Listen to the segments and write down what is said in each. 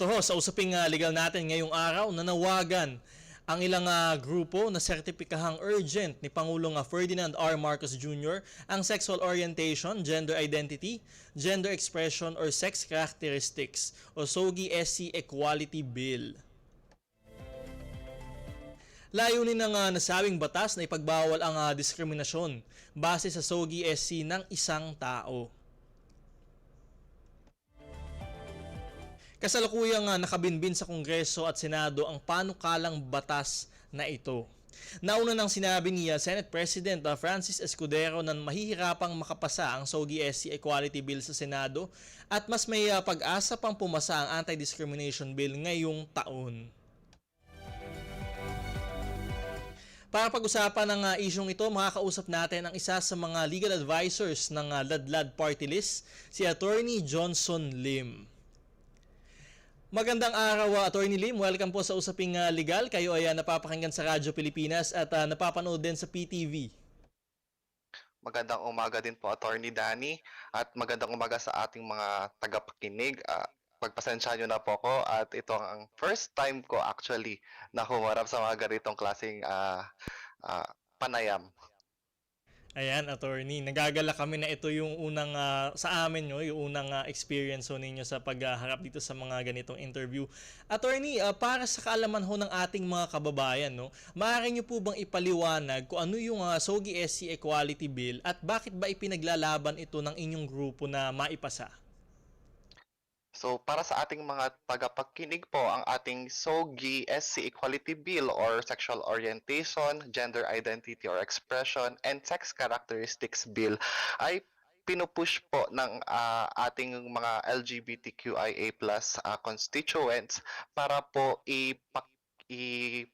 Sa usaping legal natin ngayong araw, nanawagan ang ilang grupo na sertipikahang urgent ni Pangulong Ferdinand R. Marcos Jr. ang sexual orientation, gender identity, gender expression or sex characteristics o SOGI SC Equality Bill. Layunin ng nasabing batas na ipagbawal ang diskriminasyon base sa SOGI SC ng isang tao. Kasalukuyang nakabinbin sa Kongreso at Senado ang panukalang batas na ito. Nauna nang sinabi ni Senate President Francis Escudero na mahihirapang makapasa ang SOGI SC Equality Bill sa Senado at mas may pag-asa pang pumasa ang Anti-Discrimination Bill ngayong taon. Para pag-usapan ng isyong ito, makakausap natin ang isa sa mga legal advisors ng Ladlad Party List, si Attorney Johnson Lim. Magandang araw, Attorney Lim. Welcome po sa Usaping Legal. Kayo ay napapakinggan sa Radyo Pilipinas at napapanood din sa PTV. Magandang umaga din po, Attorney Danny, at magandang umaga sa ating mga tagapakinig. Pagpasensya nyo na po ko at ito ang first time ko actually na humarap sa mga ganitong klaseng panayam. Ayan, Attorney. Nagagala kami na ito yung unang sa amin, yung unang experience ninyo sa pagharap dito sa mga ganitong interview. Attorney, para sa kaalaman ho ng ating mga kababayan, maaari nyo po bang ipaliwanag kung ano yung SOGI SC Equality Bill at bakit ba ipinaglalaban ito ng inyong grupo na maipasa? So, para sa ating mga tagapakinig po, ang ating SOGI SC Equality Bill or Sexual Orientation, Gender Identity or Expression, and Sex Characteristics Bill ay pinupush po ng ating mga LGBTQIA+ constituents para po ipakita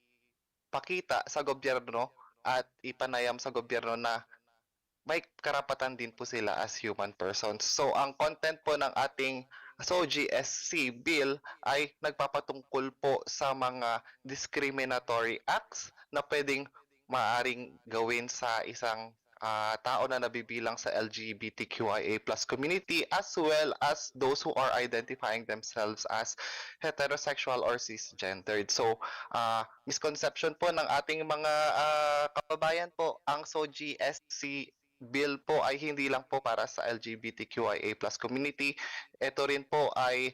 sa gobyerno at ipanayam sa gobyerno na may karapatan din po sila as human persons. So, ang content po ng ating SOGI SC Bill ay nagpapatungkol po sa mga discriminatory acts na pwedeng maaring gawin sa isang tao na nabibilang sa LGBTQIA+ community as well as those who are identifying themselves as heterosexual or cisgendered. So, misconception po ng ating mga kababayan po, ang SOGI SC Bill po ay hindi lang po para sa LGBTQIA+ community. Ito rin po ay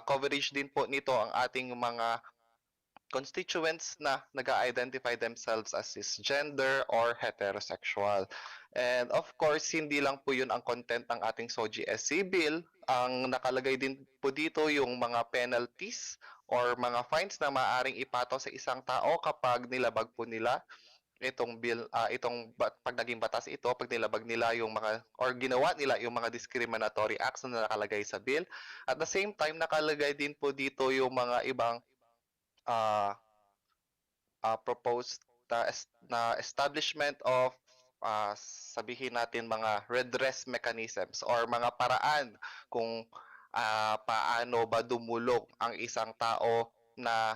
coverage din po nito ang ating mga constituents na nag-identify themselves as cisgender or heterosexual. And of course, hindi lang po yun ang content ng ating SOGI SC Bill. Ang nakalagay din po dito yung mga penalties or mga fines na maaaring ipato sa isang tao kapag nilabag po nila itong bill, pag naging batas ito, pag nilabag nila yung mga, or ginawa nila yung mga discriminatory acts na nakalagay sa bill. At the same time, nakalagay din po dito yung mga ibang proposed na establishment of sabihin natin mga redress mechanisms or mga paraan kung paano ba dumulog ang isang tao na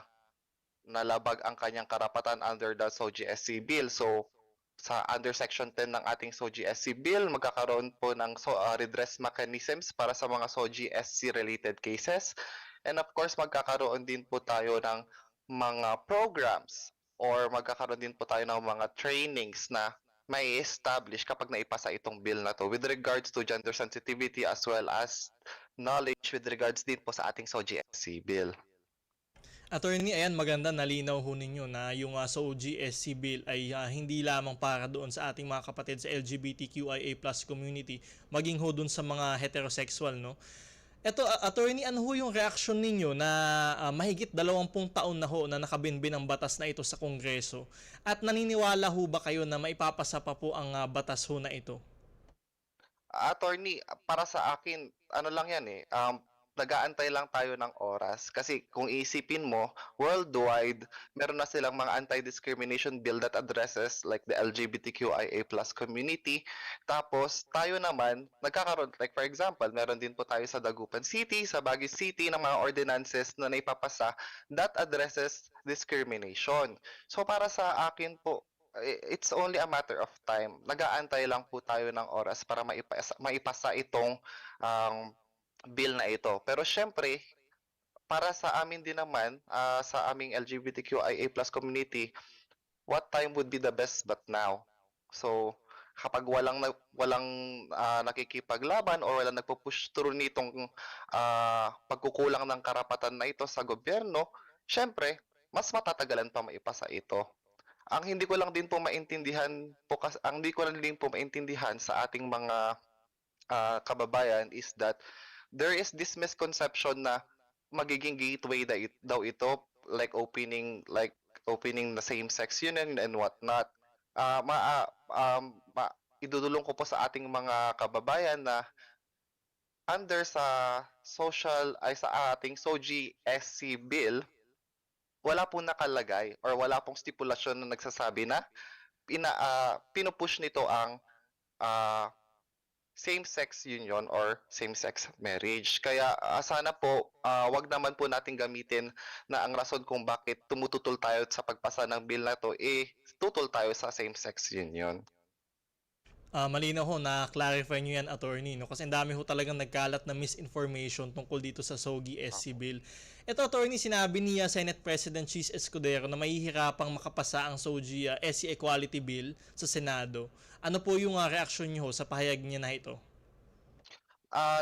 nalabag ang kanyang karapatan under the SOGI SC Bill. So, sa under Section 10 ng ating SOGI SC Bill, magkakaroon po ng redress mechanisms para sa mga SOGI SC related cases. And of course, magkakaroon din po tayo ng mga programs or magkakaroon din po tayo ng mga trainings na may establish kapag naipasa itong bill na to with regards to gender sensitivity as well as knowledge with regards din po sa ating SOGI SC Bill. Attorney, ayan, maganda, nalinaw ho ninyo na yung SOGI SC Bill ay hindi lamang para doon sa ating mga kapatid sa LGBTQIA+ community, maging ho doon sa mga heterosexual, no? Eto, Attorney, ano ho yung reaction ninyo na mahigit 20 taon na ho na nakabinbin ang batas na ito sa Kongreso? At naniniwala ho ba kayo na maipapasa pa po ang batas ho na ito? Attorney, para sa akin, ano lang yan nag-aantay lang tayo ng oras. Kasi kung isipin mo, worldwide, meron na silang mga anti-discrimination bill that addresses like the LGBTQIA+ community. Tapos, tayo naman, nagkakaroon, like for example, meron din po tayo sa Dagupan City, sa Baguio City, ng mga ordinances na naipapasa that addresses discrimination. So, para sa akin po, it's only a matter of time. Nag-aantay lang po tayo ng oras para maipasa itong bill na ito. Pero syempre, para sa amin din naman, sa aming LGBTQIA+ community, what time would be the best but now? So, kapag walang, nakikipaglaban or walang nagpu-push through nitong, pagkukulang ng karapatan na ito sa gobyerno, siyempre mas matatagalan pa maipasa ito. Ang hindi ko lang din po maintindihan sa ating mga kababayan is that there is this misconception na magiging gateway daw ito, like opening the same sex union and whatnot. Ah, ma, idudulong ko po sa ating mga kababayan na under sa ating SOGI SC bill, wala pong nakalagay or wala pong stipulasyon na nagsasabi na pinupush nito ang ah, same-sex union or same-sex marriage. Kaya sana po, 'wag naman po nating gamitin na ang rason kung bakit tumututol tayo sa pagpasa ng bill na 'to, tutol tayo sa same-sex union. Malinaw ho na clarify nyo yan, attorney, no? Kasi ang dami ho talagang nagkalat na misinformation tungkol dito sa SOGI SC Opo. bill. Ito, attorney, sinabi ni Senate President Cheese Escudero na mahihirapang makapasa ang SOGI SC Equality Bill sa Senado. Ano po yung reaksyon nyo ho sa pahayag niya na ito?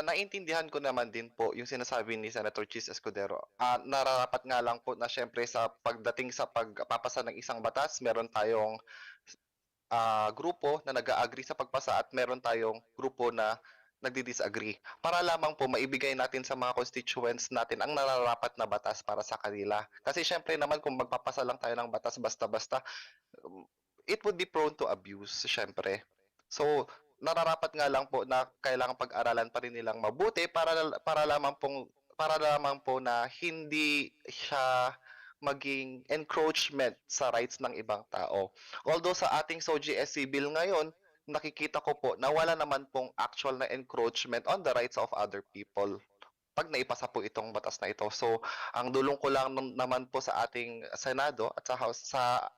Naintindihan ko naman din po yung sinasabi ni Senator Chis Escudero. Nararapat nga lang po na siyempre sa pagdating sa pagpapasa ng isang batas, meron tayong grupo na nag-a-agree sa pagpasa at meron tayong grupo na nagdi-disagree. Para lamang po maibigay natin sa mga constituents natin ang nararapat na batas para sa kanila. Kasi siyempre naman kung magpapasa lang tayo ng batas basta-basta, it would be prone to abuse, siyempre. So, nararapat nga lang po na kailangan pag-aralan pa rin nilang mabuti para lamang po na hindi siya maging encroachment sa rights ng ibang tao. Although sa ating SOGI-SC bill ngayon, nakikita ko po na wala naman pong actual na encroachment on the rights of other people pag naipasa po itong batas na ito. So, ang dulong ko lang naman po sa ating Senado at sa House, sa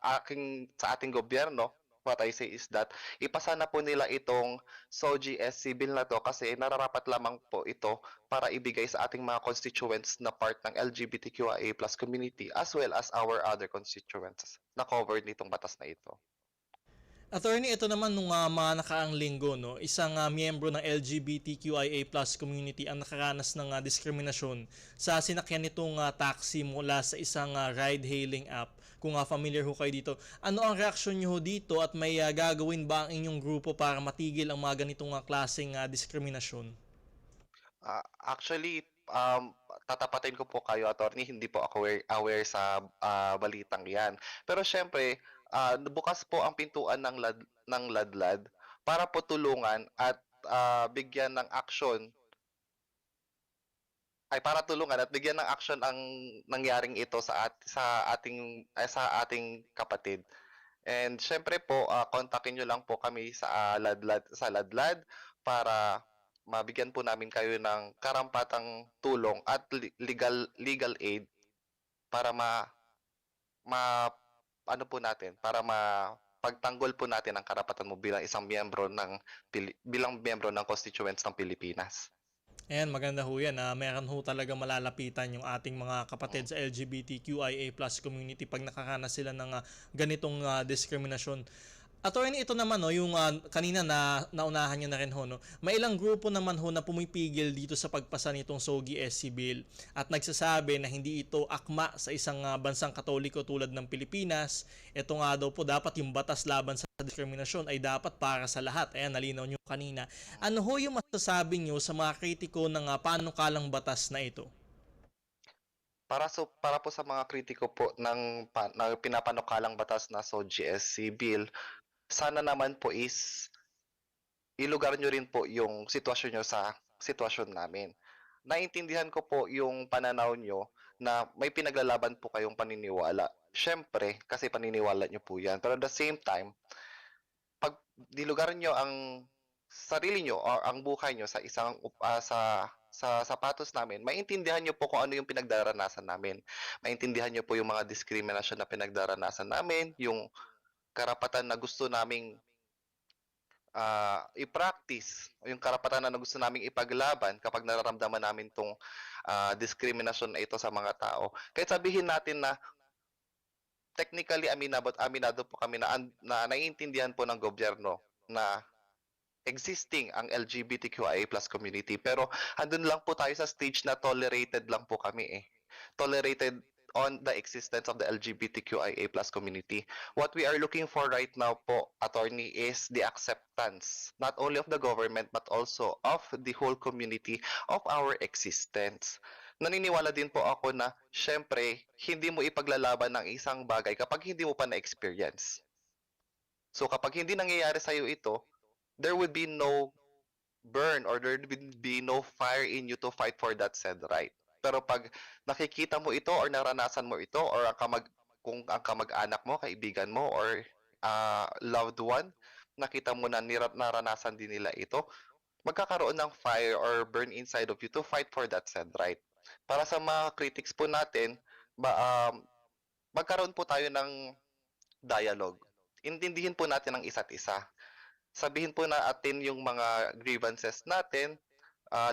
ating gobyerno, what I say is that ipasa na po nila itong SOGI-SC bill na to kasi nararapat lamang po ito para ibigay sa ating mga constituents na part ng LGBTQIA+ community as well as our other constituents na covered nitong batas na ito. Attorney, ito naman nung mga nakaang linggo, no, isang miyembro ng LGBTQIA+ community ang nakaranas ng diskriminasyon sa sinakyan nitong taxi mula sa isang ride-hailing app. Kung familiar ho kayo dito, ano ang reaksyon niyo ho dito at may gagawin ba ang inyong grupo para matigil ang mga ganitong klaseng diskriminasyon? Actually, tatapatin ko po kayo, attorney, hindi po ako aware sa balitang 'yan. Pero siyempre, bukas po ang pintuan ng Ladlad para po tulungan at bigyan ng aksyon para tulungan at bigyan ng aksyon ang nangyaring ito sa ating kapatid. And siyempre po, kontakin niyo lang po kami sa Ladlad para mabigyan po namin kayo ng karampatang tulong at legal aid para ma ano po natin, para pagtanggol po natin ang karapatan mo bilang isang bilang miyembro ng constituents ng Pilipinas. Ayan, maganda ho yan. Meron ho talaga malalapitan yung ating mga kapatid sa LGBTQIA+ community pag nakaranas sila ng ganitong diskriminasyon. Attorney, ito naman no, yung kanina na naunahan niyo na rin ho no. May ilang grupo naman ho na pumipigil dito sa pagpasa nitong SOGI SC bill at nagsasabi na hindi ito akma sa isang bansang Katoliko tulad ng Pilipinas. Ito nga daw po dapat yung batas laban sa diskriminasyon ay dapat para sa lahat. Ayan, nalinaw niyo kanina. Ano ho yung masasabi niyo sa mga kritiko ng panukalang batas na ito? Para po sa mga kritiko po ng pinapanukalang batas na SOGI-SC bill, sana naman po is ilugar nyo rin po yung sitwasyon nyo sa sitwasyon namin. Naintindihan ko po yung pananaw nyo na may pinaglalaban po kayong paniniwala. Siyempre, kasi paniniwala nyo po yan. Pero at the same time, pag dilugar nyo ang sarili nyo o ang buhay nyo sa sapatos namin, maintindihan nyo po kung ano yung pinagdaranasan namin. Maintindihan nyo po yung mga diskriminasyon na pinagdaranasan namin, yung karapatan na gusto naming i-practice yung karapatan na gusto naming ipaglaban kapag nararamdaman namin 'tong diskriminasyon na ito sa mga tao. Kahit sabihin natin na technically aminado po kami na naiintindihan po ng gobyerno na existing ang LGBTQIA+ community, pero andun lang po tayo sa stage na tolerated lang po kami, eh. Tolerated on the existence of the LGBTQIA+ community. What we are looking for right now po, attorney, is the acceptance not only of the government but also of the whole community of our existence. Naniniwala din po ako na siyempre hindi mo ipaglalaban ng isang bagay kapag hindi mo pa na-experience. So kapag hindi nangyayari sa'yo ito, there would be no burn or there would be no fire in you to fight for that said right. Pero pag nakikita mo ito or naranasan mo ito or kung ang kamag-anak mo, kaibigan mo or loved one, nakita mo na naranasan din nila ito, magkakaroon ng fire or burn inside of you to fight for that said right. Para sa mga critics po natin, magkaroon po tayo ng dialogue. Intindihin po natin ang isa't isa. Sabihin po natin yung mga grievances natin,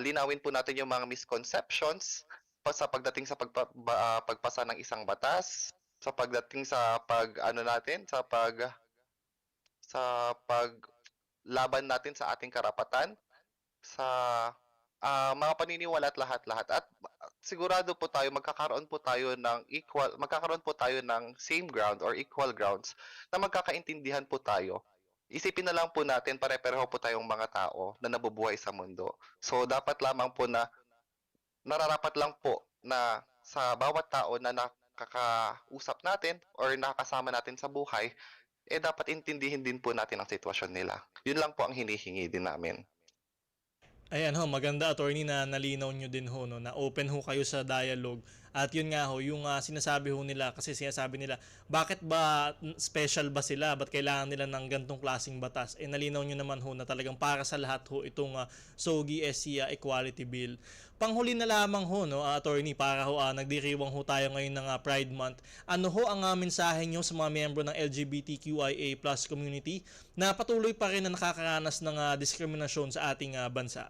linawin po natin yung mga misconceptions sa pagdating sa pagpasa ng isang batas, sa pagdating sa paglaban natin sa ating karapatan, sa mga paniniwala at lahat-lahat. At sigurado po tayo magkakaroon po tayo ng same ground or equal grounds na magkakaintindihan po tayo. Isipin na lang po natin pare-pareho po tayong mga tao na nabubuhay sa mundo. So dapat lamang po na nararapat lang po na sa bawat tao na nakakausap natin or nakakasama natin sa buhay, dapat intindihin din po natin ang sitwasyon nila. Yun lang po ang hinihingi din namin. Ayan ho, maganda attorney na nalinaw nyo din ho, no, na open ho kayo sa dialogue. At yun nga ho, yung sinasabi ho nila, kasi sinasabi nila, bakit ba special ba sila? Ba't kailangan nila ng gantong klaseng batas? Nalinaw nyo naman ho na talagang para sa lahat ho itong SOGI SC Equality Bill. Panghuli na lamang ho, no, attorney, para ho nagdiriwang ho tayo ngayon ng Pride Month. Ano ho ang mensahe nyo sa mga miyembro ng LGBTQIA+ community na patuloy pa rin na nakakaranas ng diskriminasyon sa ating bansa?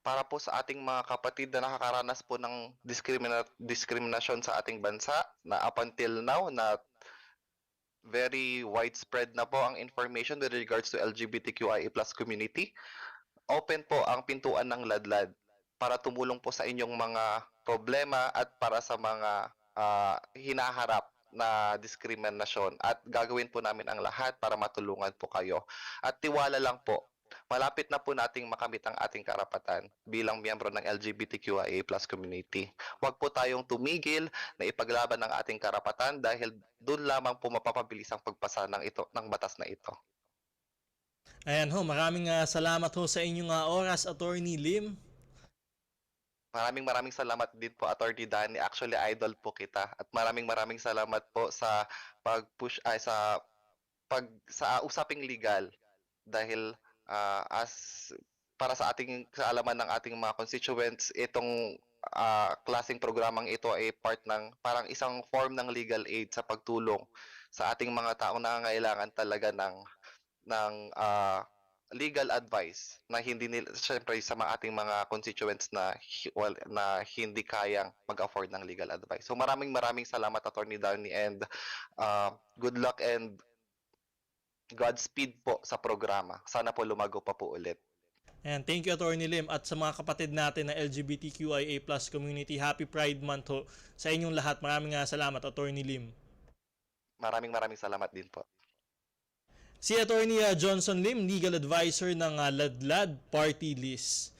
Para po sa ating mga kapatid na nakakaranas po ng diskriminasyon sa ating bansa na up until now na very widespread na po ang information with regards to LGBTQIA+ community. Open po ang pintuan ng ladlad para tumulong po sa inyong mga problema at para sa mga hinaharap na diskriminasyon at gagawin po namin ang lahat para matulungan po kayo. At tiwala lang po, malapit na po nating makamit ang ating karapatan bilang miyembro ng LGBTQIA+ community. Huwag po tayong tumigil na ipaglaban ang ating karapatan dahil doon lamang po mapapabilis ang pagpasa ng batas na ito. Ayan ho, maraming salamat ho sa inyong oras, Attorney Lim. Maraming salamat din po, Attorney Danny. Actually, idol po kita. At maraming salamat po sa pag-push sa usaping legal dahil para sa ating kaalaman ng ating mga constituents, itong klaseng programang ito ay part ng parang isang form ng legal aid sa pagtulong sa ating mga taong nangangailangan talaga ng legal advice na hindi nila, syempre sa ating mga constituents na hindi kayang mag-afford ng legal advice. So maraming salamat, Attorney Danny, and good luck and Godspeed po sa programa. Sana po lumago pa po ulit. And thank you, Attorney Lim. At sa mga kapatid natin na LGBTQIA+ community, Happy Pride Month ho sa inyong lahat. Maraming salamat, Attorney Lim. Maraming salamat din po. Si Attorney Johnson Lim, legal advisor ng Ladlad Party List.